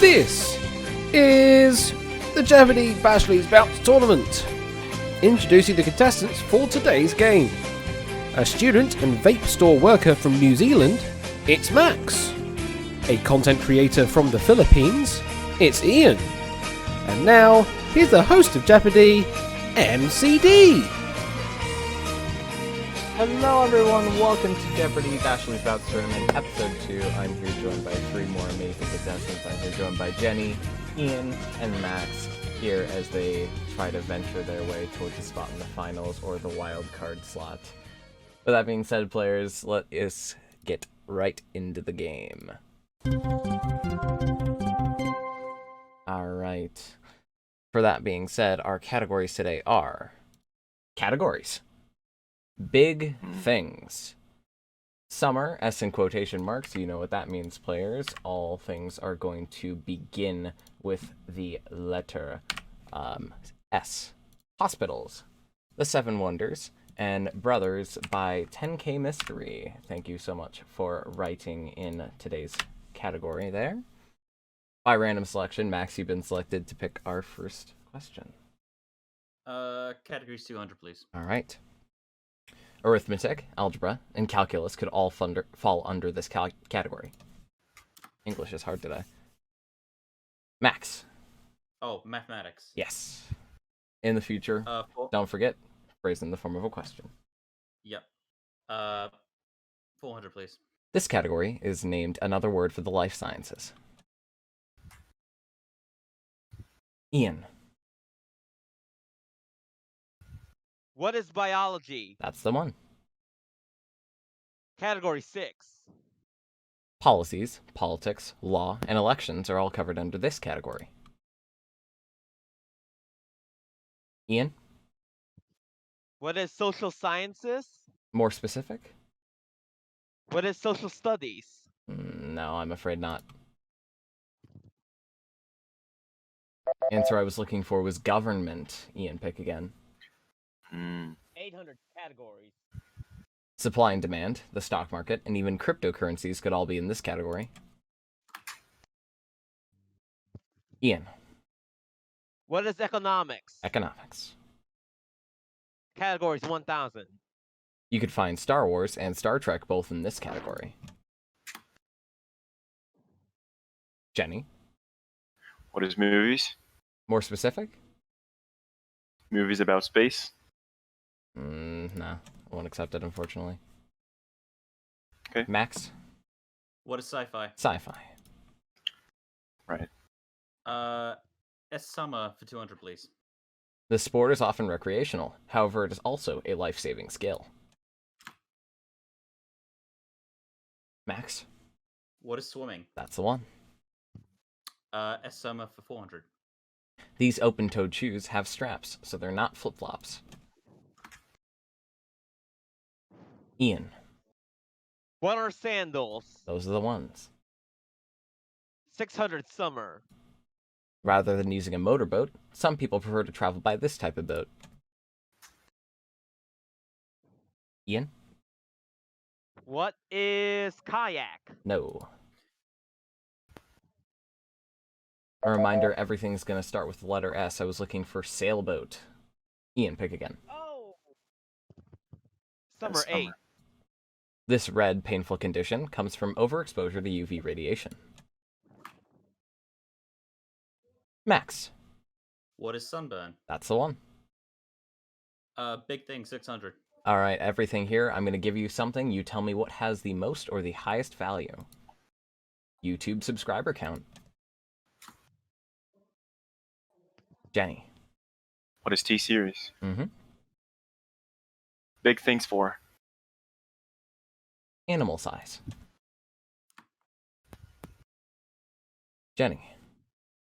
This is the Jeopardy Bouts tournament. Introducing the contestants for today's game. A student and vape store worker from New Zealand, it's Max. A content creator from the Philippines, it's Ian. And now, here's the host of Jeopardy, MCD. Hello everyone, welcome to Jeopardy Bouts Tournament, Episode 2. I'm here joined by three more amazing contestants. I'm here joined by Jenny, Ian, and Max, here as they try to venture their way towards a spot in the finals or the wild card slot. With that being said, players, let us get right into the game. Alright. For that being said, our categories today are... categories. Big things. Summer, S in quotation marks, you know what that means, players. All things are going to begin with the letter S. Hospitals, The Seven Wonders, and Brothers by 10K Mystery. Thank you so much for writing in today's category there. By random selection, Max, you've been selected to pick our first question. Categories 200, please. All right. Arithmetic, algebra, and calculus could all fall under this category. English is hard today. Max. Oh, mathematics. Yes. In the future, don't forget, phrase in the form of a question. Yep. 400, please. This category is named another word for the life sciences. Ian. What is biology? That's the one. Category 6. Policies, politics, law, and elections are all covered under this category. Ian? What is social sciences? More specific? What is social studies? No, I'm afraid not. Answer I was looking for was government. Ian, pick again. 800 categories. Supply and demand, the stock market, and even cryptocurrencies could all be in this category. Ian. What is economics? Economics. Categories 1000. You could find Star Wars and Star Trek both in this category. Jenny. What is movies? More specific? Movies about space? Nah, I won't accept it, unfortunately. Okay. Max? What is sci-fi? Sci-fi. Right. S summer for 200, please. The sport is often recreational, however it is also a life-saving skill. Max? What is swimming? That's the one. S summer for 400. These open-toed shoes have straps, so they're not flip-flops. Ian. What are sandals? Those are the ones. 600 summer. Rather than using a motorboat, some people prefer to travel by this type of boat. Ian? What is kayak? No. A reminder, everything's going to start with the letter S. I was looking for sailboat. Ian, pick again. Oh. Summer 8. This red, painful condition comes from overexposure to UV radiation. Max. What is sunburn? That's the one. Big thing, 600. Alright, everything here, I'm going to give you something. You tell me what has the most or the highest value. YouTube subscriber count. Jenny. What is T-Series? Big things for? Animal size. Jenny.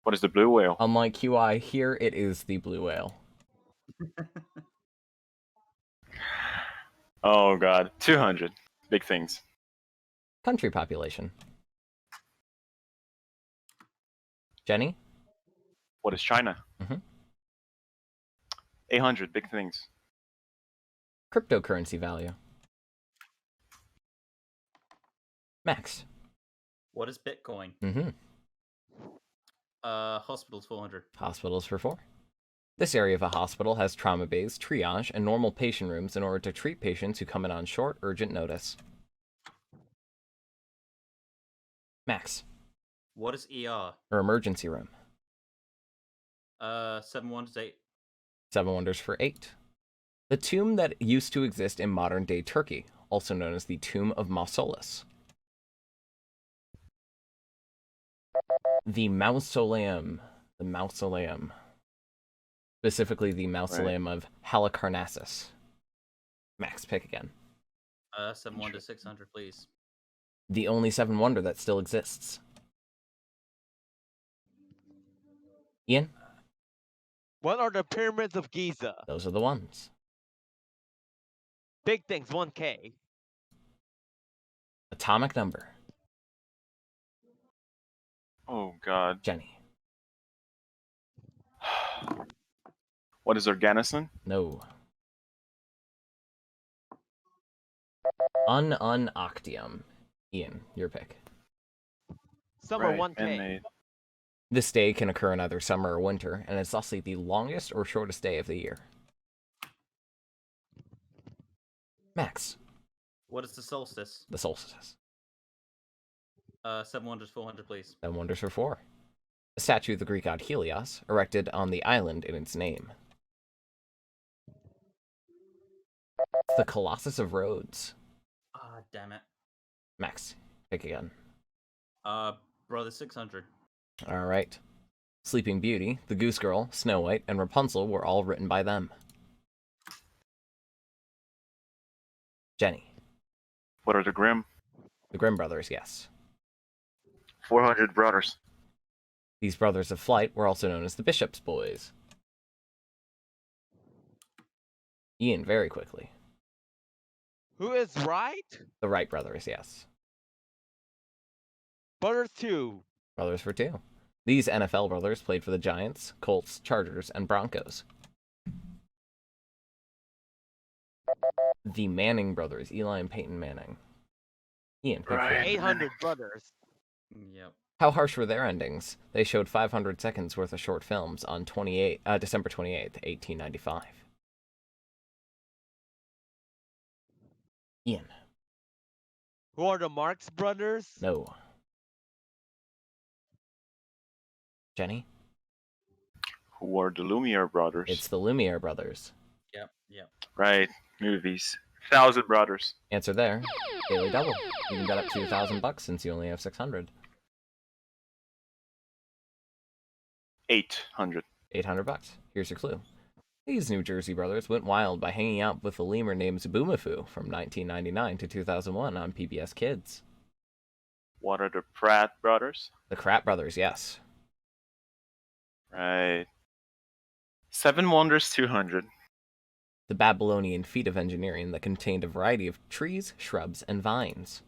What is the blue whale? Unlike QI, here it is the blue whale. Oh god, 200. Big things. Country population. Jenny? What is China? 800. Big things. Cryptocurrency value. Max. What is Bitcoin? Hospitals 400. Hospitals for 4. This area of a hospital has trauma bays, triage, and normal patient rooms in order to treat patients who come in on short, urgent notice. Max. What is ER? Or emergency room. 7 wonders 8. 7 wonders for 8. The tomb that used to exist in modern-day Turkey, also known as the Tomb of Mausolus. The mausoleum. The mausoleum. Specifically the mausoleum of Halicarnassus. Max, pick again. 7 wonders 600, please. The only 7 wonder that still exists. Ian? What are the pyramids of Giza? Those are the ones. Big things, 1K. Atomic number. Oh God. Jenny. What is organocin? No. Unoctium. Ian, your pick. Summer Right, 1K. man-made. This day can occur in either summer or winter, and is thusly the longest or shortest day of the year. Max. What is the solstice? The solstice. 7 wonders 400, please. 7 wonders for 4. A statue of the Greek god Helios, erected on the island in its name. The Colossus of Rhodes. Ah, damn it. Max, pick again. Brother 600. All right. Sleeping Beauty, the Goose Girl, Snow White, and Rapunzel were all written by them. Jenny. What are the Grimm? The Grimm brothers, yes. 400 brothers. These brothers of flight were also known as the Bishop's Boys. Ian, very quickly. Who is right? The Wright brothers, yes. Butter 2. Brothers for 2. These NFL brothers played for the Giants, Colts, Chargers, and Broncos. The Manning brothers, Eli and Peyton Manning. Ian, pick Right. 800 brothers. Yep. How harsh were their endings? They showed 500 seconds worth of short films on December 28th, 1895. Ian. Who are the Marx Brothers? No. Jenny? Who are the Lumiere brothers? It's the Lumiere brothers. Yep. Right. Movies. 1,000 brothers. Answer there. Daily double. You can bet up to $1,000 since you only have 600. 800. 800 bucks. Here's your clue. These New Jersey brothers went wild by hanging out with a lemur named Boomafoo from 1999 to 2001 on PBS Kids. What are the Pratt brothers? The Kratt brothers, yes. Right. 7 wonders 200. The Babylonian feat of engineering that contained a variety of trees, shrubs, and vines.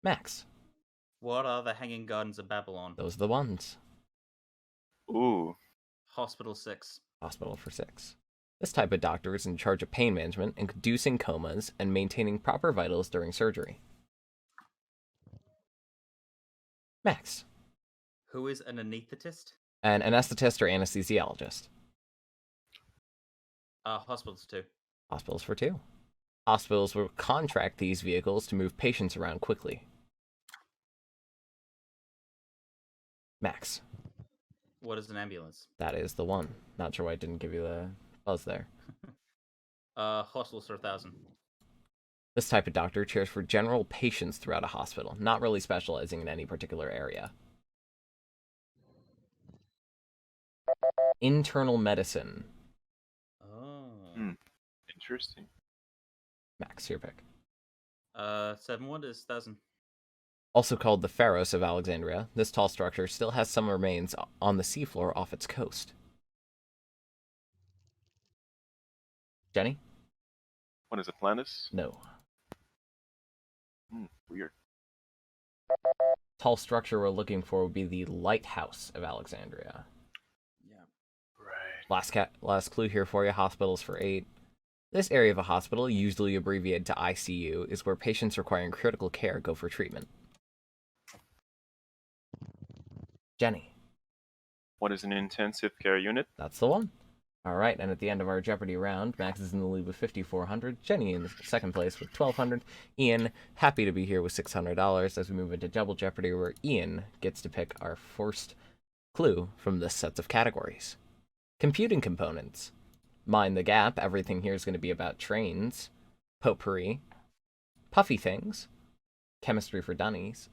Max. What are the Hanging Gardens of Babylon? Those are the ones. Ooh. Hospital 6. Hospital for 6. This type of doctor is in charge of pain management, inducing comas, and maintaining proper vitals during surgery. Max. Who is an anesthetist? An anesthetist or anesthesiologist. Hospitals 2. Hospitals for 2. Hospitals will contract these vehicles to move patients around quickly. Max. What is an ambulance? That is the one. Not sure why I didn't give you the buzz there. Hospitals for 1,000. This type of doctor cares for general patients throughout a hospital, not really specializing in any particular area. Internal medicine. Oh. Interesting. Max, your pick. 7 wonders 1,000. Also called the Pharos of Alexandria, this tall structure still has some remains on the seafloor off its coast. Jenny? What is Atlantis? No. Weird. Tall structure we're looking for would be the Lighthouse of Alexandria. Yeah. Right. Last clue here for you, hospitals for 8. This area of a hospital, usually abbreviated to ICU, is where patients requiring critical care go for treatment. Jenny. What is an intensive care unit? That's the one. All right, and at the end of our Jeopardy round, Max is in the lead with 5,400. Jenny in second place with 1,200. Ian, happy to be here with $600 as we move into Double Jeopardy, where Ian gets to pick our first clue from this set of categories. Computing components. Mind the gap, everything here is going to be about trains. Potpourri. Puffy things. Chemistry for dummies.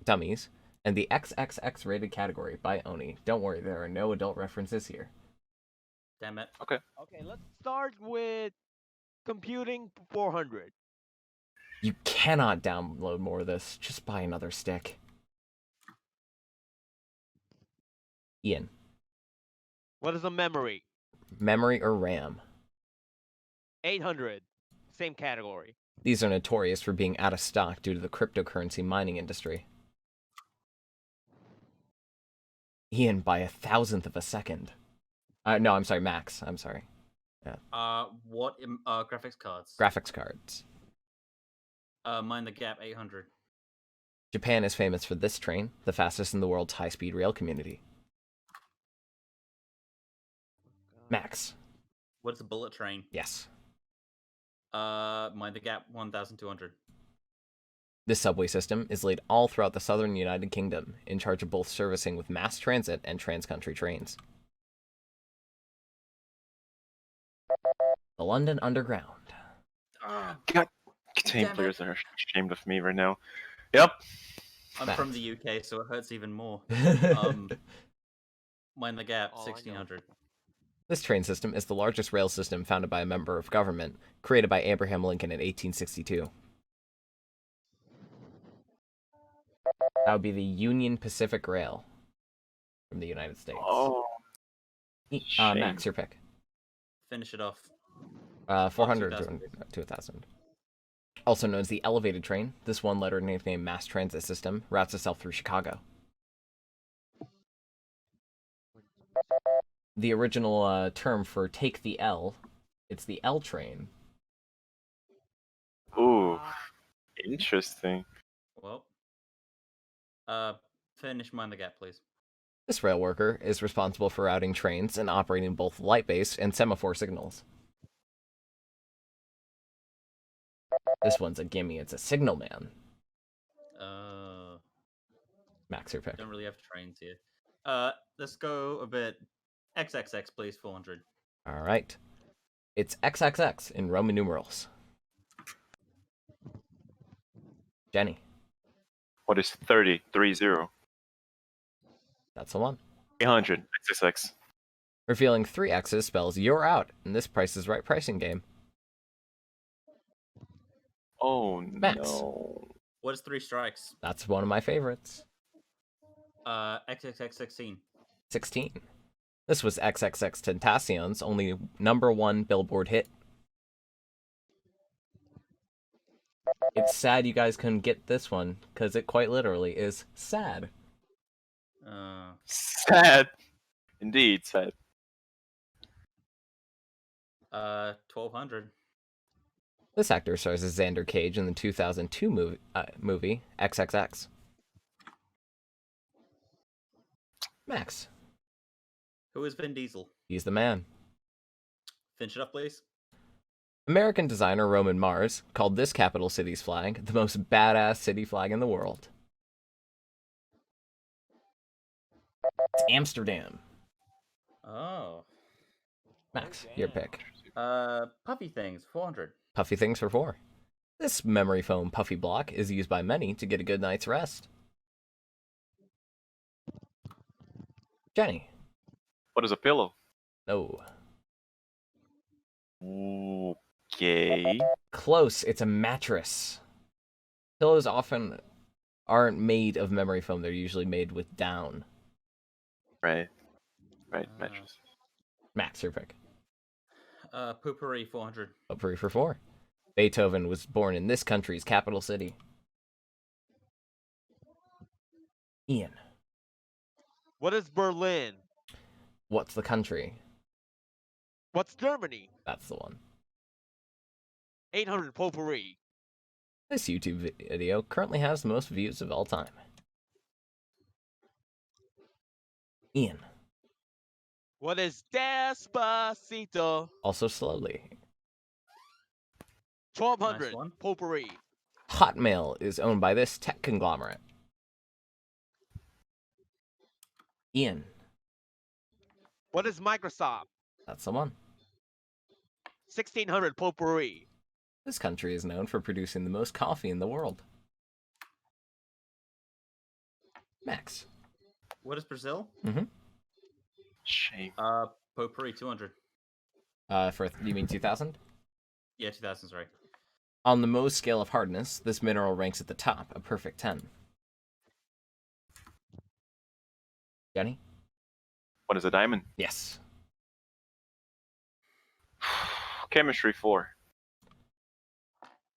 And the XXX rated category by Oni. Don't worry, there are no adult references here. Damn it. Okay, let's start with computing 400. You cannot download more of this. Just buy another stick. Ian. What is a memory? Memory or RAM? 800. Same category. These are notorious for being out of stock due to the cryptocurrency mining industry. Ian, by 1,000th of a second. No, I'm sorry, Max. I'm sorry. What graphics cards? Graphics cards. Mind the gap 800. Japan is famous for this train, the fastest in the world's high-speed rail community. Max. What's a bullet train? Yes. Mind the gap 1200. This subway system is laid all throughout the southern United Kingdom, in charge of both servicing with mass transit and trans-country trains. The London Underground. God, Contain Damn it. players are ashamed of me right now. Yep. I'm Max. from the UK, so it hurts even more. Mind the gap Oh, I know. 1600. This train system is the largest rail system founded by a member of government, created by Abraham Lincoln in 1862. That would be the Union Pacific Rail from the United States. Oh, shame. Max, your pick. Finish it off. 400 2,000. to 1,000. Also known as the elevated train, this one-letter nicknamed mass transit system routes itself through Chicago. The original term for take the L, it's the L train. Ooh, interesting. Well, finish Mind the gap, please. This rail worker is responsible for routing trains and operating both light-based and semaphore signals. This one's a gimme, it's a signal man. Max, your pick. Don't really have trains here. Let's go a bit XXX, please, 400. Alright. It's XXX in Roman numerals. Jenny. What is 30? 30. That's the one. 800. XXX. Revealing 3 X's spells you're out in this Price is Right pricing game. Oh, Max. no. What is 3 strikes? That's one of my favorites. XXX 16. 16. This was XXX Tentacion's only #1 Billboard hit. It's sad you guys couldn't get this one, because it quite literally is sad. Sad. Indeed, sad. 1200. This actor stars as Xander Cage in the 2002 movie XXX. Max. Who is Vin Diesel? He's the man. Finish it up, please. American designer Roman Mars called this capital city's flag the most badass city flag in the world. It's Amsterdam. Oh. Max, your pick. Puppy things, 400. Puffy things for 4. This memory foam puffy block is used by many to get a good night's rest. Jenny. What is a pillow? No. Okay. Close, it's a mattress. Pillows often aren't made of memory foam, they're usually made with down. Right. Right, mattress. Max, your pick. Poopery, 400. Potpourri for 4. Beethoven was born in this country's capital city. Ian. What is Berlin? What's the country? What's Germany? That's the one. 800 potpourri. This YouTube video currently has the most views of all time. Ian. What is Despacito? Also slowly. 1200. Nice one. Potpourri. Hotmail is owned by this tech conglomerate. Ian. What is Microsoft? That's the one. 1600. Potpourri. This country is known for producing the most coffee in the world. Max. What is Brazil? Mm-hmm. Shame. Potpourri 200. You mean 2000? Yeah, 2000, sorry. On the Mohs scale of hardness, this mineral ranks at the top, a perfect 10. Jenny? What is a diamond? Yes. Chemistry 4.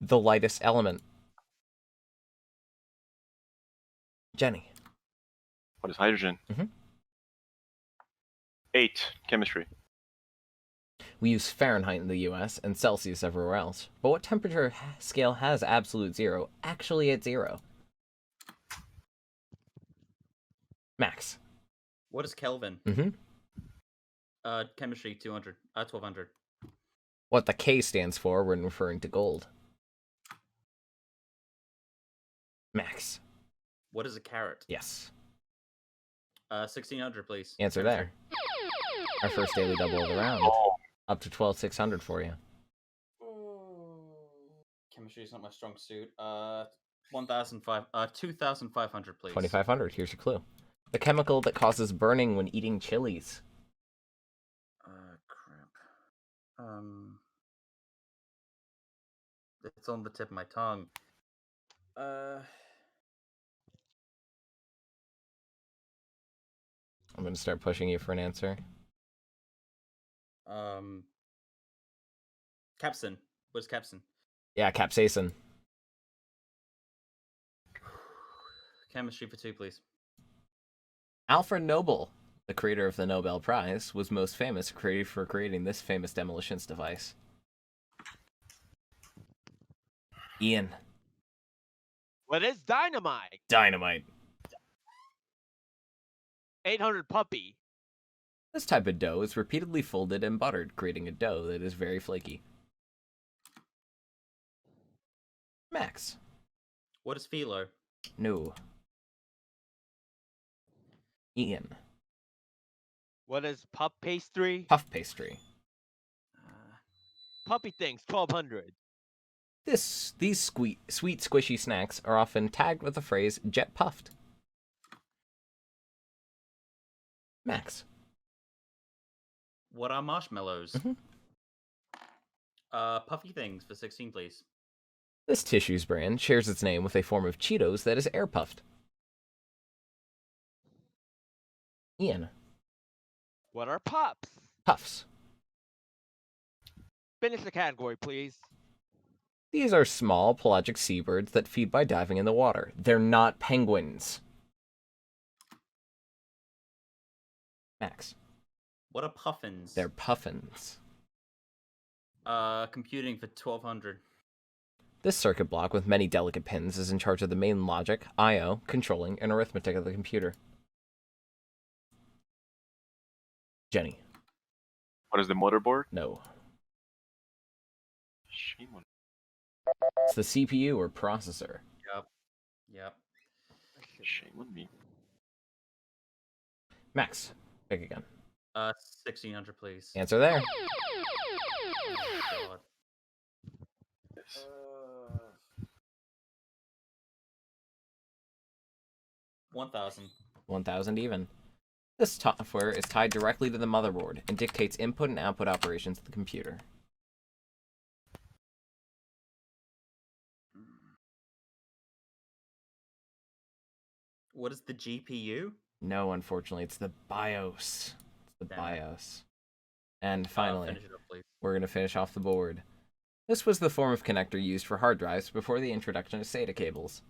The lightest element. Jenny? What is hydrogen? Mhm. 8. Chemistry. We use Fahrenheit in the US and Celsius everywhere else. But what temperature scale has absolute zero actually at 0? Max? What is Kelvin? Mm-hmm. Chemistry 200. 1200. What the K stands for when referring to gold. Max? What is a carat? Yes. 1600, please. Answer Chemistry. there. Our first daily double of the round. Oh, Up to 12,600 for you. Chemistry is not my strong suit. 2500, please. 2,500. Here's your clue. The chemical that causes burning when eating chilies. Crap. It's on the tip of my tongue. I'm going to start pushing you for an answer. Capsin. What is capsin? Yeah, capsaicin. Chemistry for 2, please. Alfred Nobel, the creator of the Nobel Prize, was most famous for creating this famous demolitions device. Ian. What is dynamite? Dynamite. 800. Puppy. This type of dough is repeatedly folded and buttered, creating a dough that is very flaky. Max. What is phyllo? No. Ian. What is pup pastry? Puff pastry. Puppy things. 1200. These sweet, squishy snacks are often tagged with the phrase jet puffed. Max. What are marshmallows? Mhm. Puffy things for 16, please. This Tissues brand shares its name with a form of Cheetos that is air puffed. Ian. What are pups? Puffs. Finish the category, please. These are small pelagic seabirds that feed by diving in the water. They're not penguins. Max. What are puffins? They're puffins. Computing for 1200. This circuit block with many delicate pins is in charge of the main logic, I/O, controlling, and arithmetic of the computer. Jenny. what is the motherboard? No. Shame on. It's the CPU or processor. Yep. Shame on me. Max. Pick again. 1600, please. Answer there. Oh, God. Yes. 1000. 1,000 even. This software is tied directly to the motherboard and dictates input and output operations of the computer. What is the GPU? No, unfortunately, it's the BIOS. It's the Damn it. BIOS. And finally, Finish it up, please. we're going to finish off the board. This was the form of connector used for hard drives before the introduction of SATA cables.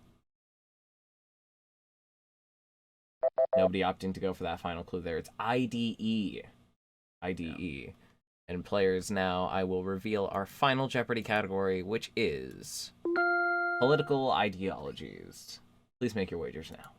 Nobody opting to go for that final clue there. It's IDE. IDE. And players, now I will reveal our final Jeopardy category, which is political ideologies. Please make your wagers now.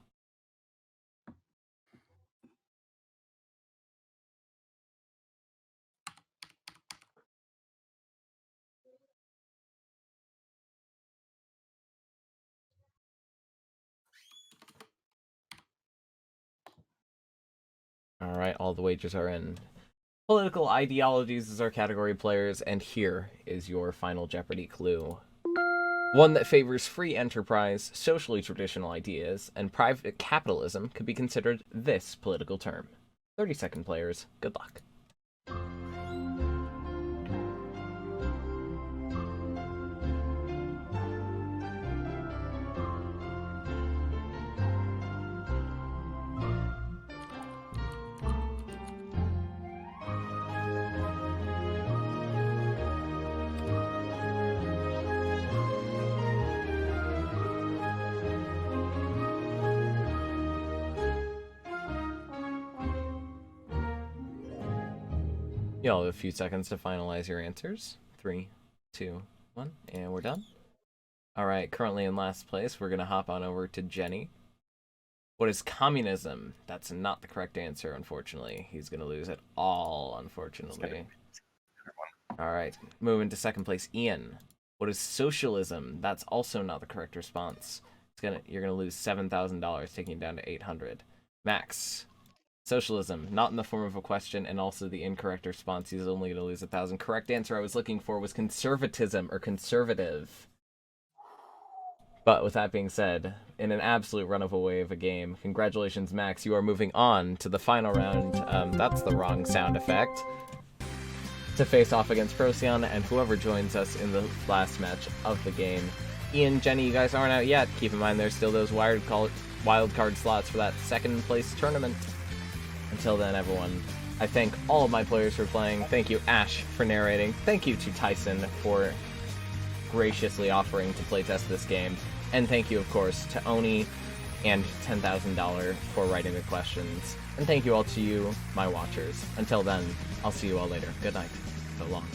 Alright, all the wagers are in. Political ideologies is our category, players, and here is your final Jeopardy clue. One that favors free enterprise, socially traditional ideas, and private capitalism could be considered this political term. 30-second, players. Good luck. You'll have a few seconds to finalize your answers. 3, 2, 1, and we're done. Alright, currently in last place, we're going to hop on over to Jenny. What is communism? That's not the correct answer, unfortunately. He's going to lose it all, unfortunately. Alright, moving to second place, Ian. What is socialism? That's also not the correct response. You're going to lose $7,000, taking it down to $800. Max. Socialism, not in the form of a question, and also the incorrect response. He's only going to lose 1,000. Correct answer I was looking for was conservatism, or conservative. But with that being said, in an absolute run-away of a game, congratulations, Max. You are moving on to the final round. That's the wrong sound effect. To face off against Procyon and whoever joins us in the last match of the game. Ian, Jenny, you guys aren't out yet. Keep in mind there's still those wild card slots for that second place tournament. Until then, everyone, I thank all of my players for playing. Thank you, Ash, for narrating. Thank you to Tyson for graciously offering to playtest this game. And thank you, of course, to Oni and $10,000 for writing the questions. And thank you all to you, my watchers. Until then, I'll see you all later. Good night. So long.